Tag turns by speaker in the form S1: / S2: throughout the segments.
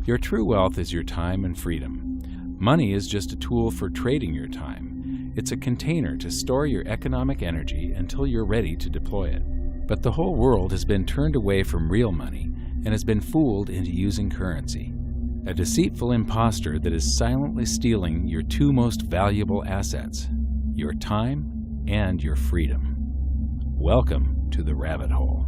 S1: Your true wealth is your time and freedom. Money is just a tool for trading your time. It's a container to store your economic energy until you're ready to deploy it. But the whole world has been turned away from real money and has been fooled into using currency. A deceitful impostor that is silently stealing your two most valuable assets, your time and your freedom. Welcome to the rabbit hole.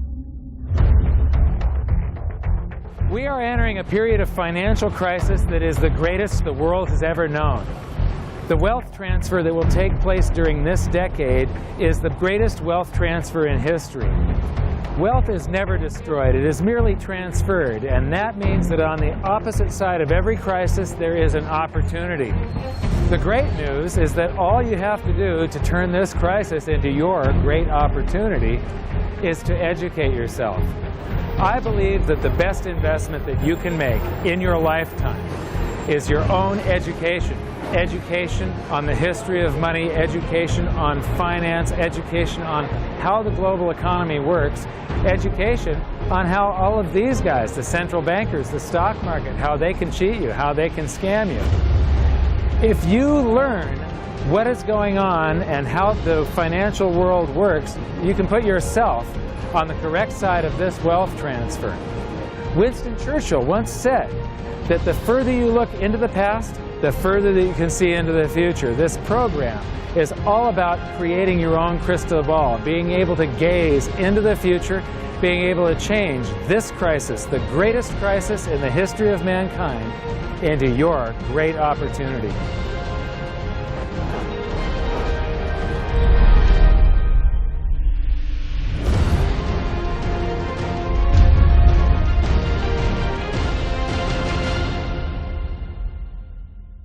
S2: We are entering a period of financial crisis that is the greatest the world has ever known. The wealth transfer that will take place during this decade is the greatest wealth transfer in history. Wealth is never destroyed, it is merely transferred, and that means that on the opposite side of every crisis there is an opportunity. The great news is that all you have to do to turn this crisis into your great opportunity is to educate yourself. I believe that the best investment that you can make in your lifetime is your own education. Education on the history of money, education on finance, education on how the global economy works, education on how all of these guys, the central bankers, the stock market, how they can cheat you, how they can scam you. If you learn what is going on and how the financial world works, you can put yourself on the correct side of this wealth transfer. Winston Churchill once said that the further you look into the past, the further that you can see into the future. This program is all about creating your own crystal ball, being able to gaze into the future, being able to change this crisis, the greatest crisis in the history of mankind, into your great opportunity.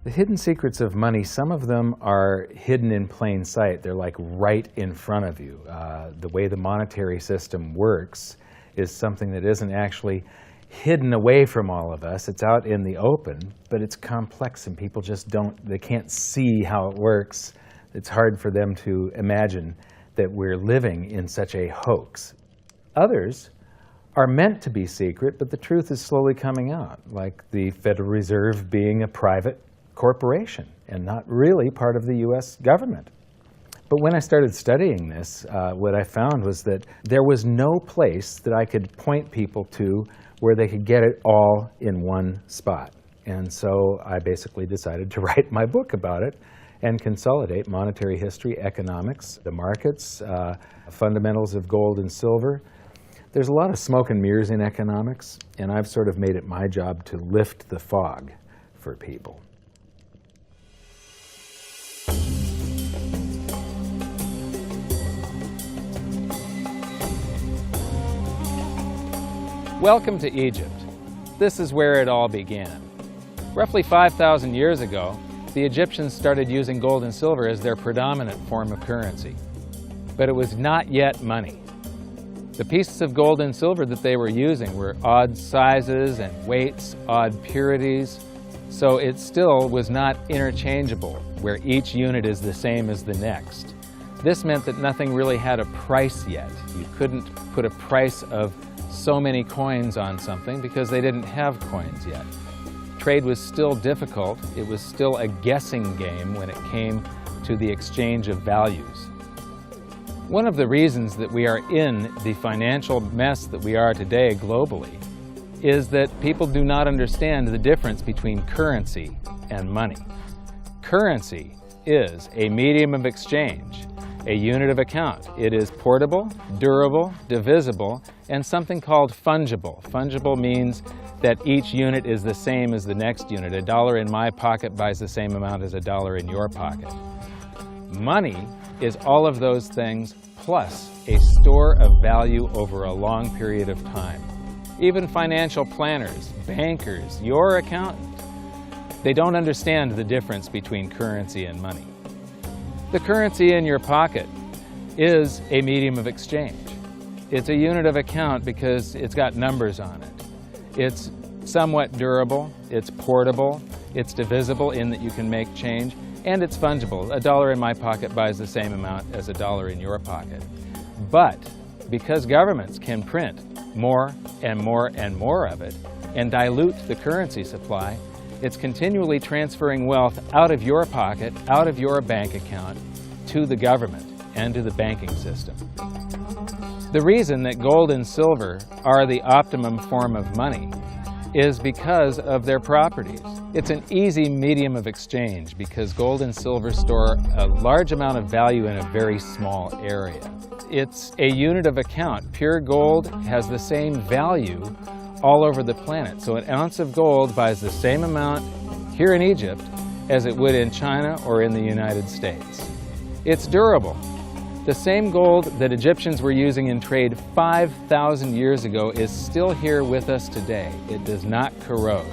S2: The hidden secrets of money, some of them are hidden in plain sight. They're like right in front of you. The way the monetary system works is something that isn't actually hidden away from all of us. It's out in the open, but it's complex and people just they can't see how it works. It's hard for them to imagine that we're living in such a hoax. Others are meant to be secret, but the truth is slowly coming out, like the Federal Reserve being a private corporation and not really part of the U.S. government. But when I started studying this, what I found was that there was no place that I could point people to where they could get it all in one spot. And so I basically decided to write my book about it and consolidate monetary history, economics, the markets, fundamentals of gold and silver. There's a lot of smoke and mirrors in economics, and I've sort of made it my job to lift the fog for people. Welcome to Egypt. This is where it all began. Roughly 5,000 years ago, the Egyptians started using gold and silver as their predominant form of currency. But it was not yet money. The pieces of gold and silver that they were using were odd sizes and weights, odd purities, so it still was not interchangeable, where each unit is the same as the next. This meant that nothing really had a price yet. You couldn't put a price of so many coins on something because they didn't have coins yet. Trade was still difficult. It was still a guessing game when it came to the exchange of values. One of the reasons that we are in the financial mess that we are today globally is that people do not understand the difference between currency and money. Currency is a medium of exchange, a unit of account. It is portable, durable, divisible, and something called fungible. Fungible means that each unit is the same as the next unit. A dollar in my pocket buys the same amount as a dollar in your pocket. Money is all of those things plus a store of value over a long period of time. Even financial planners, bankers, your accountant, they don't understand the difference between currency and money. The currency in your pocket is a medium of exchange. It's a unit of account because it's got numbers on it. It's somewhat durable, it's portable, it's divisible in that you can make change, and it's fungible. A dollar in my pocket buys the same amount as a dollar in your pocket. But because governments can print more and more and more of it, and dilute the currency supply, it's continually transferring wealth out of your pocket, out of your bank account, to the government and to the banking system. The reason that gold and silver are the optimum form of money is because of their properties. It's an easy medium of exchange because gold and silver store a large amount of value in a very small area. It's a unit of account. Pure gold has the same value all over the planet. So an ounce of gold buys the same amount here in Egypt as it would in China or in the United States. It's durable. The same gold that Egyptians were using in trade 5,000 years ago is still here with us today. It does not corrode.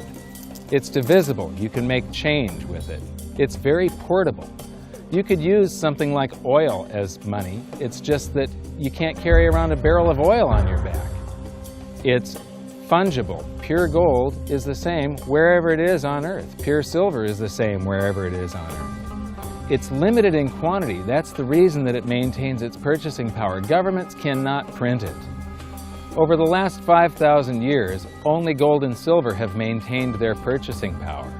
S2: It's divisible. You can make change with it. It's very portable. You could use something like oil as money. It's just that you can't carry around a barrel of oil on your back. It's fungible. Pure gold is the same wherever it is on Earth. Pure silver is the same wherever it is on Earth. It's limited in quantity. That's the reason that it maintains its purchasing power. Governments cannot print it. Over the last 5,000 years, only gold and silver have maintained their purchasing power.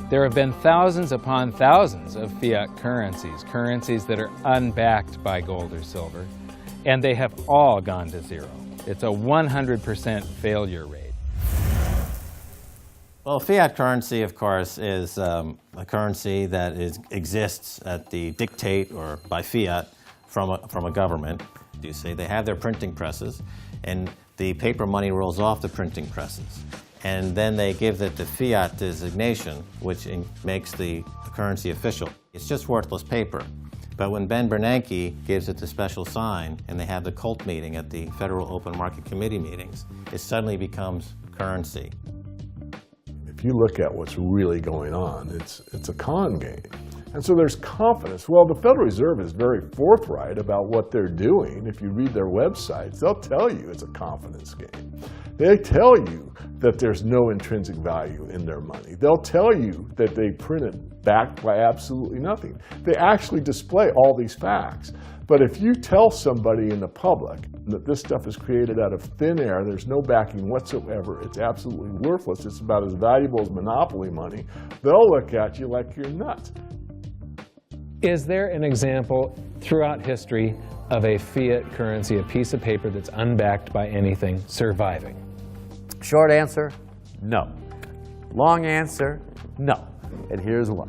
S2: There have been thousands upon thousands of fiat currencies, currencies that are unbacked by gold or silver, and they have all gone to zero. It's a 100% failure rate.
S3: Well, fiat currency, of course, is a currency that exists at the dictate or by fiat from a government. You see, they have their printing presses, and the paper money rolls off the printing presses. And then they give it the fiat designation, which makes the currency official. It's just worthless paper. But when Ben Bernanke gives it the special sign, and they have the cult meeting at the Federal Open Market Committee meetings, it suddenly becomes currency.
S4: If you look at what's really going on, it's a con game. And so there's confidence. Well, the Federal Reserve is very forthright about what they're doing. If you read their websites, they'll tell you it's a confidence game. They tell you that there's no intrinsic value in their money. They'll tell you that they print it backed by absolutely nothing. They actually display all these facts. But if you tell somebody in the public that this stuff is created out of thin air, there's no backing whatsoever, it's absolutely worthless, it's about as valuable as monopoly money, they'll look at you like you're nuts.
S2: Is there an example throughout history of a fiat currency, a piece of paper that's unbacked by anything, surviving?
S5: Short answer, no. Long answer, no. And here's why.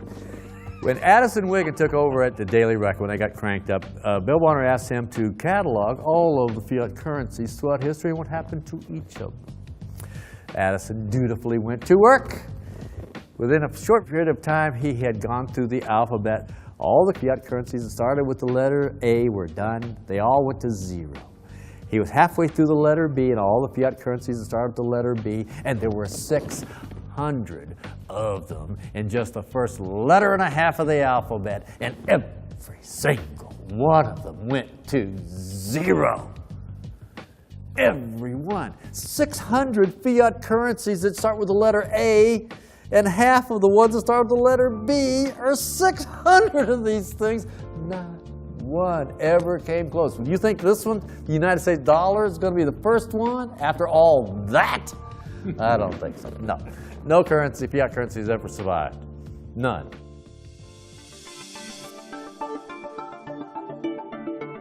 S5: When Addison Wiggin took over at the Daily Record, when they got cranked up, Bill Warner asked him to catalog all of the fiat currencies throughout history and what happened to each of them. Addison dutifully went to work. Within a short period of time, he had gone through the alphabet. All the fiat currencies that started with the letter A were done. They all went to zero. He was halfway through the letter B, and all the fiat currencies that started with the letter B, and there were 600 of them in just the first letter and a half of the alphabet, and every single one of them went to zero. Every one. 600 fiat currencies that start with the letter A, and half of the ones that start with the letter B are 600 of these things. Not one ever came close. You think this one, the United States dollar, is going to be the first one after all that? I don't think so. No. No currency, fiat currency has ever survived. None.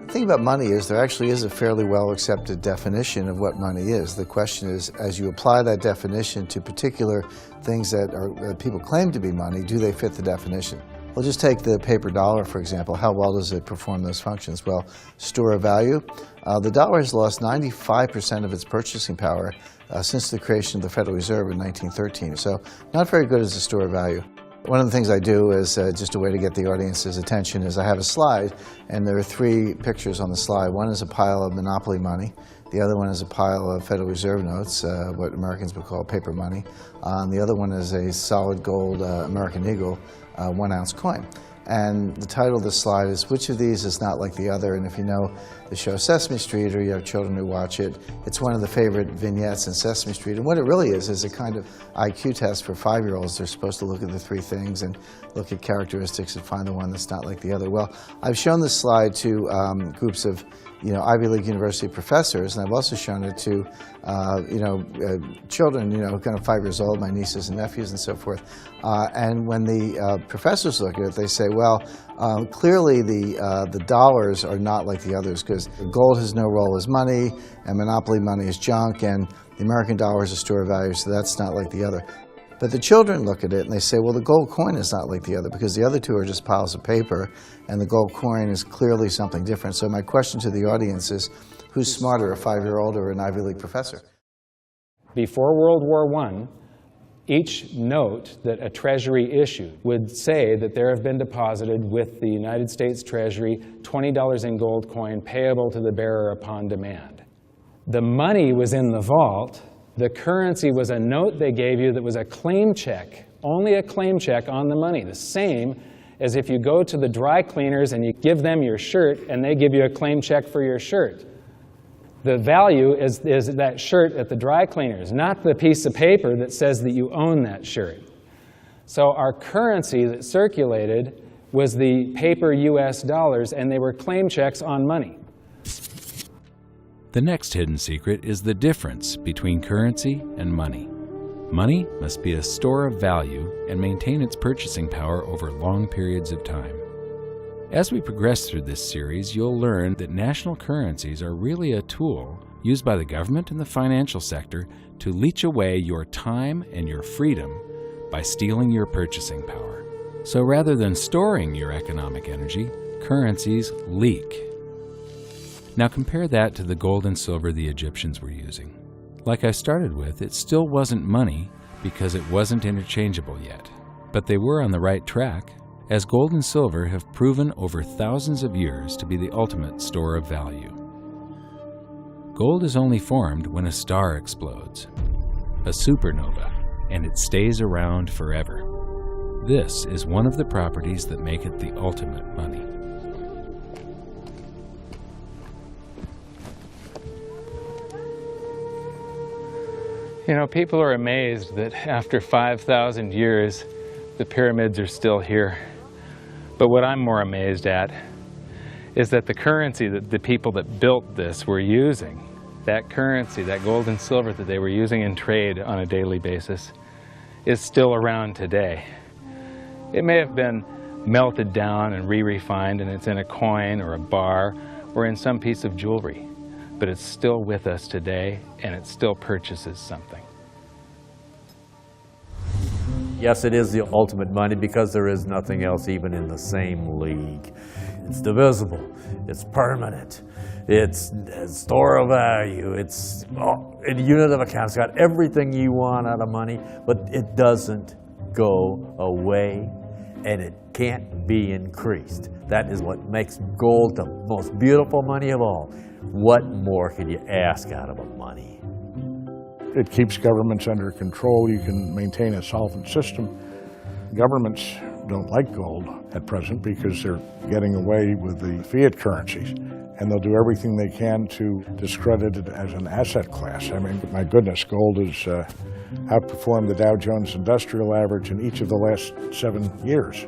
S6: The thing about money is there actually is a fairly well accepted definition of what money is. The question is, as you apply that definition to particular things that people claim to be money, do they fit the definition? Well, just take the paper dollar, for example. How well does it perform those functions? Well, store of value. The dollar has lost 95% of its purchasing power since the creation of the Federal Reserve in 1913. So not very good as a store of value. One of the things I do is just a way to get the audience's attention is I have a slide, and there are 3 pictures on the slide. One is a pile of monopoly money. The other one is a pile of Federal Reserve notes, what Americans would call paper money. The other one is a solid gold American Eagle 1-ounce coin. And the title of the slide is, which of these is not like the other? And if you know the show Sesame Street, or you have children who watch it, it's one of the favorite vignettes in Sesame Street. And what it really is a kind of IQ test for 5-year-olds. They're supposed to look at the 3 things and look at characteristics and find the one that's not like the other. Well, I've shown this slide to groups of Ivy League university professors, and I've also shown it to children, kind of 5 years old, my nieces and nephews and so forth. And when the professors look at it, they say, well, clearly the dollars are not like the others, because gold has no role as money, and monopoly money is junk, and the American dollar is a store of value, so that's not like the other. But the children look at it and they say, well, the gold coin is not like the other, because the other two are just piles of paper, and the gold coin is clearly something different. So my question to the audience is, who's smarter, a 5-year-old or an Ivy League professor?
S2: Before World War I, each note that a treasury issued would say that there have been deposited with the United States Treasury $20 in gold coin payable to the bearer upon demand. The money was in the vault. The currency was a note they gave you that was a claim check, only a claim check on the money, the same as if you go to the dry cleaners and you give them your shirt and they give you a claim check for your shirt. The value is that shirt at the dry cleaners, not the piece of paper that says that you own that shirt. So our currency that circulated was the paper US dollars, and they were claim checks on money.
S1: The next hidden secret is the difference between currency and money. Money must be a store of value and maintain its purchasing power over long periods of time. As we progress through this series, you'll learn that national currencies are really a tool used by the government and the financial sector to leech away your time and your freedom by stealing your purchasing power. So rather than storing your economic energy, currencies leak. Now compare that to the gold and silver the Egyptians were using. Like I started with, it still wasn't money because it wasn't interchangeable yet. But they were on the right track, as gold and silver have proven over thousands of years to be the ultimate store of value. Gold is only formed when a star explodes, a supernova, and it stays around forever. This is one of the properties that make it the ultimate money.
S2: People are amazed that after 5,000 years, the pyramids are still here. But what I'm more amazed at is that the currency that the people that built this were using, that currency, that gold and silver that they were using in trade on a daily basis, is still around today. It may have been melted down and re-refined, and it's in a coin or a bar or in some piece of jewelry. But it's still with us today, and it still purchases something.
S5: Yes, it is the ultimate money, because there is nothing else even in the same league. It's divisible, it's permanent, it's a store of value, it's a unit of account. It's got everything you want out of money, but it doesn't go away, and it can't be increased. That is what makes gold the most beautiful money of all. What more can you ask out of a money?
S7: It keeps governments under control. You can maintain a solvent system. Governments don't like gold at present because they're getting away with the fiat currencies, and they'll do everything they can to discredit it as an asset class. I mean, my goodness, gold has outperformed the Dow Jones Industrial Average in each of the last 7 years,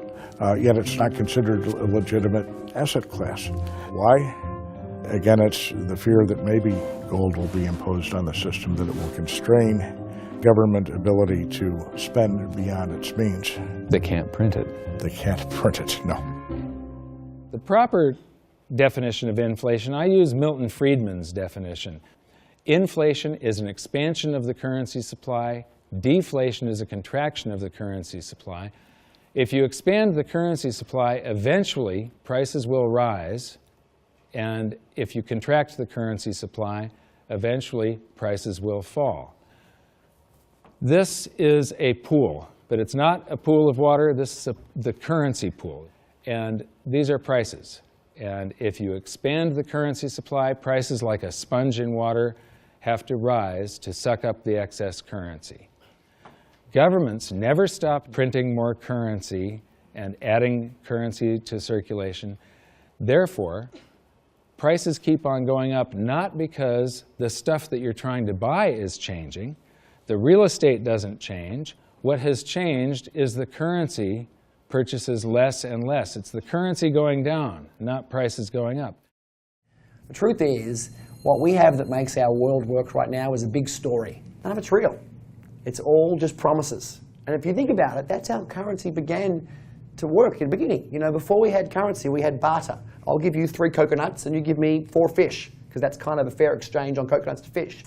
S7: yet it's not considered a legitimate asset class. Why? Again, it's the fear that maybe gold will be imposed on the system, that it will constrain government ability to spend beyond its means.
S2: They can't print it.
S7: They can't print it, no.
S2: The proper definition of inflation, I use Milton Friedman's definition. Inflation is an expansion of the currency supply. Deflation is a contraction of the currency supply. If you expand the currency supply, eventually prices will rise. And if you contract the currency supply, eventually prices will fall. This is a pool, but it's not a pool of water. This is the currency pool. And these are prices. And if you expand the currency supply, prices like a sponge in water have to rise to suck up the excess currency. Governments never stop printing more currency and adding currency to circulation. Therefore, prices keep on going up, not because the stuff that you're trying to buy is changing. The real estate doesn't change. What has changed is the currency purchases less and less. It's the currency going down, not prices going up.
S8: The truth is, what we have that makes our world work right now is a big story. None of it's real. It's all just promises. And if you think about it, that's how currency began to work in the beginning. You know, before we had currency, we had barter. I'll give you 3 coconuts and you give me 4 fish, because that's kind of a fair exchange on coconuts to fish.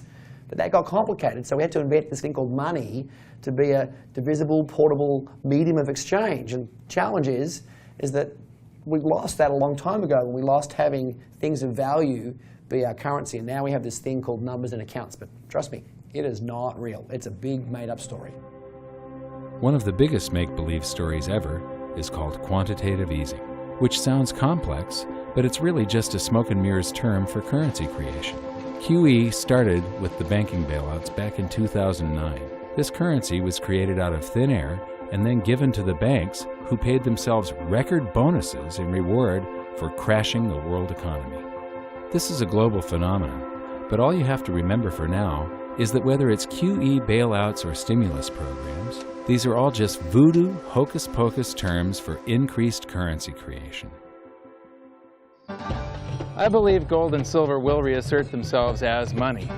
S8: But that got complicated, so we had to invent this thing called money to be a divisible, portable medium of exchange. And the challenge is that we lost that a long time ago. We lost having things of value be our currency, and now we have this thing called numbers and accounts. But trust me, it is not real. It's a big made-up story.
S1: One of the biggest make-believe stories ever is called quantitative easing, which sounds complex, but it's really just a smoke and mirrors term for currency creation. QE started with the banking bailouts back in 2009. This currency was created out of thin air and then given to the banks, who paid themselves record bonuses in reward for crashing the world economy. This is a global phenomenon, but all you have to remember for now is that whether it's QE bailouts or stimulus programs, these are all just voodoo, hocus-pocus terms for increased currency creation.
S2: I believe gold and silver will reassert themselves as money.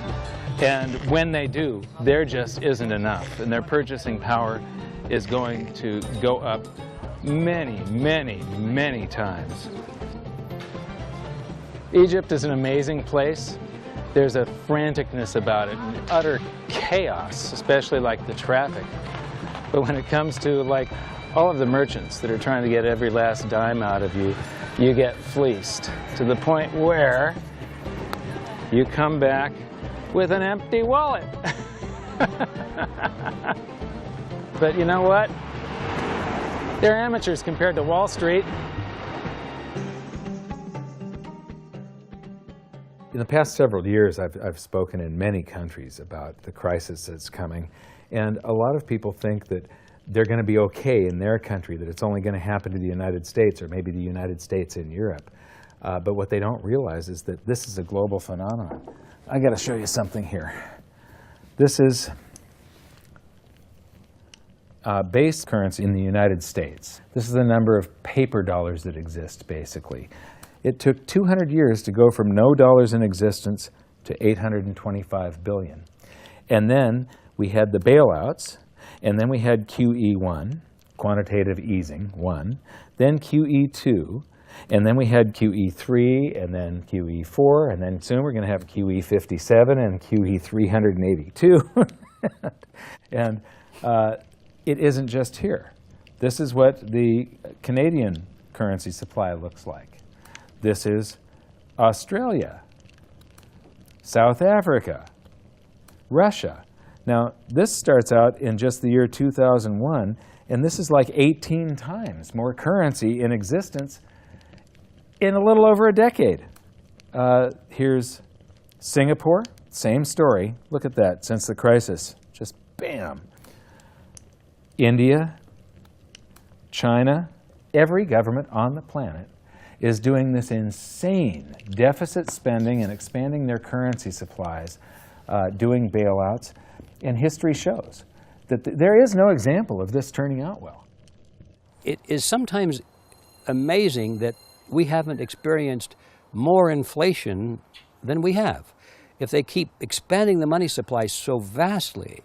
S2: And when they do, there just isn't enough, and their purchasing power is going to go up many, many, many times. Egypt is an amazing place. There's a franticness about it, and utter chaos, especially like the traffic. But when it comes to like all of the merchants that are trying to get every last dime out of you, you get fleeced to the point where you come back with an empty wallet. But you know what? They're amateurs compared to Wall Street. In the past several years, I've spoken in many countries about the crisis that's coming, and a lot of people think that they're going to be okay in their country, that it's only going to happen to the United States or maybe the United States in Europe. But what they don't realize is that this is a global phenomenon. I got to show you something here. This is base currency in the United States. This is the number of paper dollars that exist, basically. It took 200 years to go from no dollars in existence to 825 billion. And then we had the bailouts, and then we had QE1, quantitative easing 1, then QE2, and then we had QE3, and then QE4, and then soon we're going to have QE57 and QE382. And it isn't just here. This is what the Canadian currency supply looks like. This is Australia, South Africa, Russia. Now, this starts out in just the year 2001, and this is like 18 times more currency in existence in a little over a decade. Here's Singapore, same story. Look at that, since the crisis, just bam. India, China, every government on the planet is doing this insane deficit spending and expanding their currency supplies, doing bailouts. And history shows that there is no example of this turning out well.
S9: It is sometimes amazing that we haven't experienced more inflation than we have. If they keep expanding the money supply so vastly,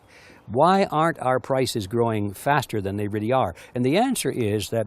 S9: why aren't our prices growing faster than they really are? And the answer is that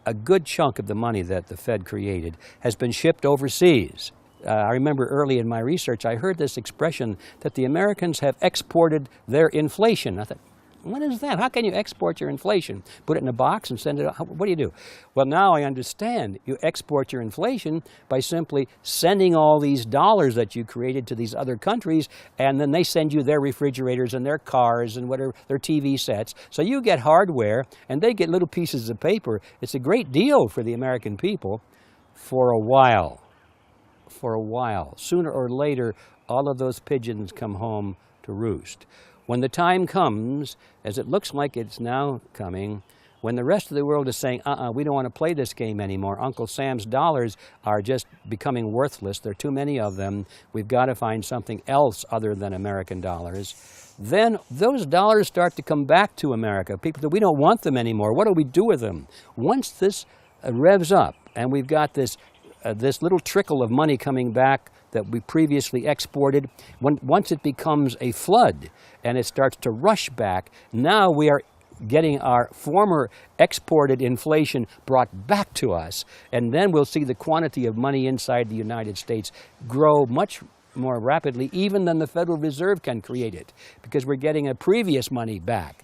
S9: a good chunk of the money that the Fed created has been shipped overseas. I remember early in my research, I heard this expression that the Americans have exported their inflation. I thought, what is that? How can you export your inflation? Put it in a box and send it out? What do you do? Well, now I understand. You export your inflation by simply sending all these dollars that you created to these other countries, and then they send you their refrigerators and their cars and whatever, their TV sets. So you get hardware, and they get little pieces of paper. It's a great deal for the American people for a while. For a while. Sooner or later, all of those pigeons come home to roost. When the time comes, as it looks like it's now coming, When the rest of the world is saying, we don't want to play this game anymore. Uncle Sam's dollars are just becoming worthless. There are too many of them. We've got to find something else other than American dollars. Then those dollars start to come back to America. People say, we don't want them anymore. What do we do with them? Once this revs up and we've got this little trickle of money coming back that we previously exported, once it becomes a flood and it starts to rush back, now we are getting our former exported inflation brought back to us, and then we'll see the quantity of money inside the United States grow much more rapidly even than the Federal Reserve can create it, because we're getting a previous money back.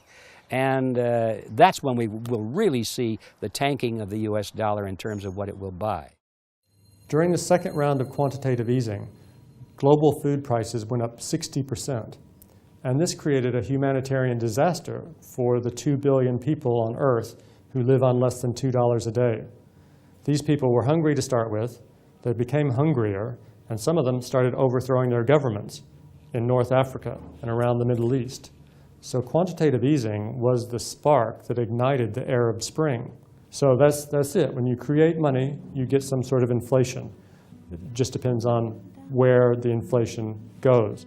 S9: And that's when we will really see the tanking of the US dollar in terms of what it will buy.
S10: During the second round of quantitative easing, global food prices went up 60%. And this created a humanitarian disaster for the 2 billion people on Earth who live on less than $2 a day. These people were hungry to start with, they became hungrier, and some of them started overthrowing their governments in North Africa and around the Middle East. So quantitative easing was the spark that ignited the Arab Spring. So that's it. When you create money, you get some sort of inflation. It just depends on where the inflation goes.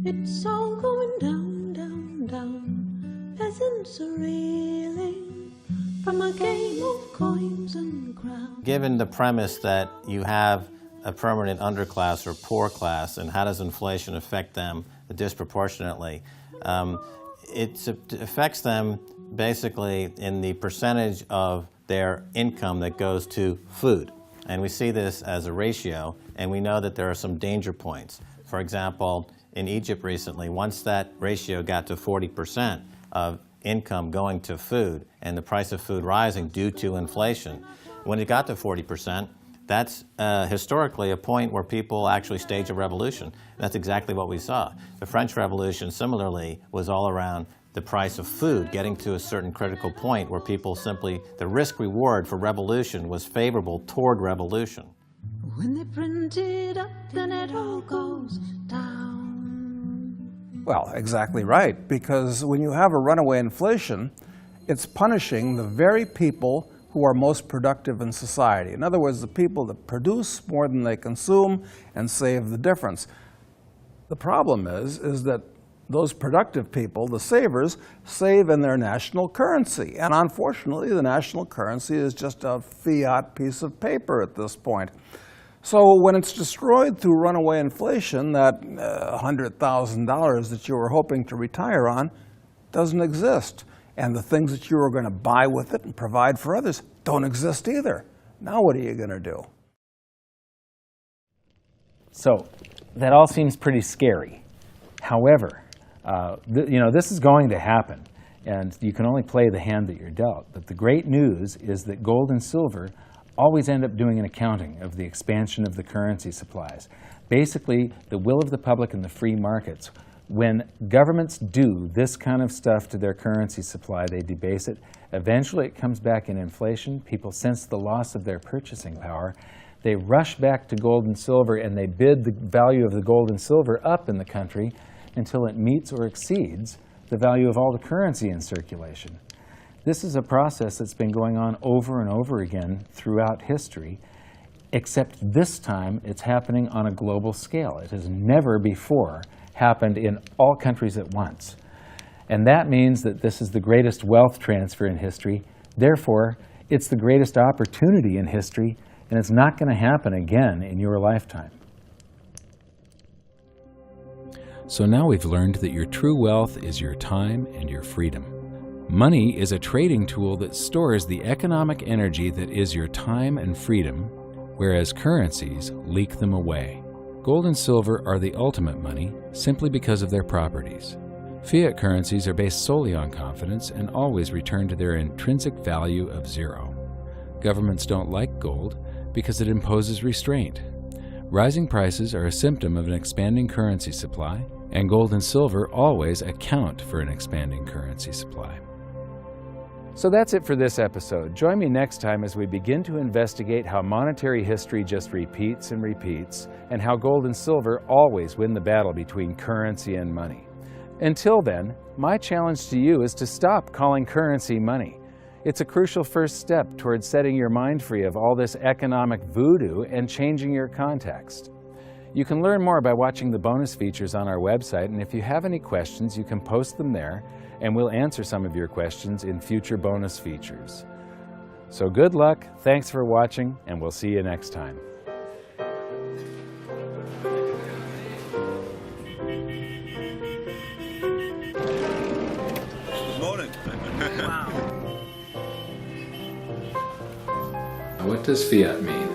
S11: It's all going down, down, down. Peasants are reeling from a game of coins and crowns.
S3: Given the premise that you have a permanent underclass or poor class, and how does inflation affect them disproportionately, it affects them basically in the percentage of their income that goes to food. And we see this as a ratio, and we know that there are some danger points. For example, in Egypt recently, once that ratio got to 40% of income going to food and the price of food rising due to inflation, when it got to 40%, that's historically a point where people actually stage a revolution. That's exactly what we saw. The French Revolution, similarly, was all around the price of food getting to a certain critical point where people simply, the risk-reward for revolution was favorable toward revolution.
S11: When they print it up, then it all goes down.
S12: Well, exactly right, because when you have a runaway inflation, it's punishing the very people who are most productive in society. In other words, the people that produce more than they consume and save the difference. The problem is that those productive people, the savers, save in their national currency. And unfortunately, the national currency is just a fiat piece of paper at this point. So when it's destroyed through runaway inflation, that $100,000 that you were hoping to retire on doesn't exist. And the things that you were going to buy with it and provide for others don't exist either. Now what are you going to do?
S2: So that all seems pretty scary. However, this is going to happen, and you can only play the hand that you're dealt. But the great news is that gold and silver always end up doing an accounting of the expansion of the currency supplies. Basically, the will of the public and the free markets. When governments do this kind of stuff to their currency supply, they debase it. Eventually, it comes back in inflation. People sense the loss of their purchasing power. They rush back to gold and silver, and they bid the value of the gold and silver up in the country until it meets or exceeds the value of all the currency in circulation. This is a process that's been going on over and over again throughout history, except this time it's happening on a global scale. It has never before happened in all countries at once. And that means that this is the greatest wealth transfer in history. Therefore, it's the greatest opportunity in history, and it's not going to happen again in your lifetime.
S1: So now we've learned that your true wealth is your time and your freedom. Money is a trading tool that stores the economic energy that is your time and freedom, whereas currencies leak them away. Gold and silver are the ultimate money simply because of their properties. Fiat currencies are based solely on confidence and always return to their intrinsic value of zero. Governments don't like gold because it imposes restraint. Rising prices are a symptom of an expanding currency supply, and gold and silver always account for an expanding currency supply.
S2: So that's it for this episode. Join me next time as we begin to investigate how monetary history just repeats and repeats, and how gold and silver always win the battle between currency and money. Until then, my challenge to you is to stop calling currency money.
S1: It's a crucial first step towards setting your mind free of all this economic voodoo and changing your context. You can learn more by watching the bonus features on our website, and if you have any questions, you can post them there, and we'll answer some of your questions in future bonus features. So good luck, thanks for watching, and we'll see you next time.
S13: Good morning.
S1: What does fiat mean?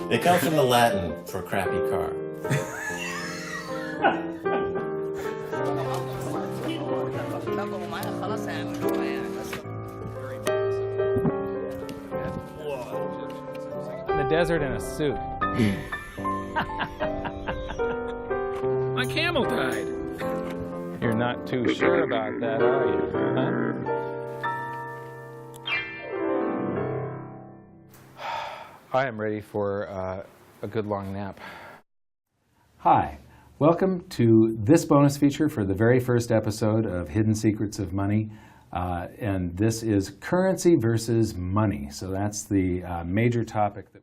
S3: It comes from the Latin for crappy car.
S2: In the desert in a suit.
S1: My camel died.
S2: You're not too sure about that, are you? Huh? I am ready for a good long nap.
S1: Hi, welcome to this bonus feature for the very first episode of Hidden Secrets of Money. And this is currency versus money. So that's the major topic that